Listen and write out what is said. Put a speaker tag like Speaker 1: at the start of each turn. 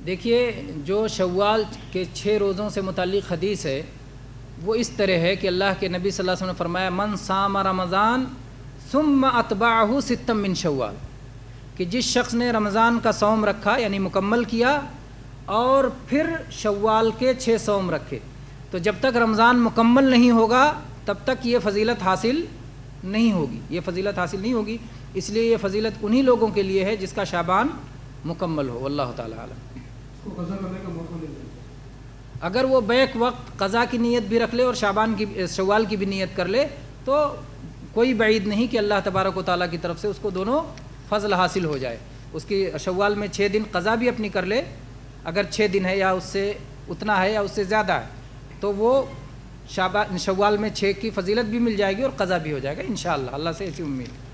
Speaker 1: دیکھیے، جو شوال کے 6 روزوں سے متعلق حدیث ہے وہ اس طرح ہے کہ اللہ کے نبی صلی اللہ علیہ وسلم نے فرمایا من صام رمضان ثم اتبعہ ستا من شوال، کہ جس شخص نے رمضان کا صوم رکھا یعنی مکمل کیا اور پھر شوال کے 6 صوم رکھے، تو جب تک رمضان مکمل نہیں ہوگا تب تک یہ فضیلت حاصل نہیں ہوگی، یہ فضیلت حاصل نہیں ہوگی۔ اس لیے یہ فضیلت انہی لوگوں کے لیے ہے جس کا شعبان مکمل ہو، واللہ تعالی عالم۔
Speaker 2: قضا کرنے کا موقع نہیں ملتا۔
Speaker 1: اگر وہ بیک وقت قضا کی نیت بھی رکھ لے اور شوال کی بھی نیت کر لے تو کوئی بعید نہیں کہ اللہ تبارک و تعالیٰ کی طرف سے اس کو دونوں فضل حاصل ہو جائے۔ اس کی شوال میں 6 دن قضا بھی اپنی کر لے، اگر 6 دن ہے یا اس سے اتنا ہے یا اس سے زیادہ ہے تو وہ شوال میں 6 کی فضیلت بھی مل جائے گی اور قضا بھی ہو جائے گا انشاءاللہ، اللہ سے ایسی امید ہے۔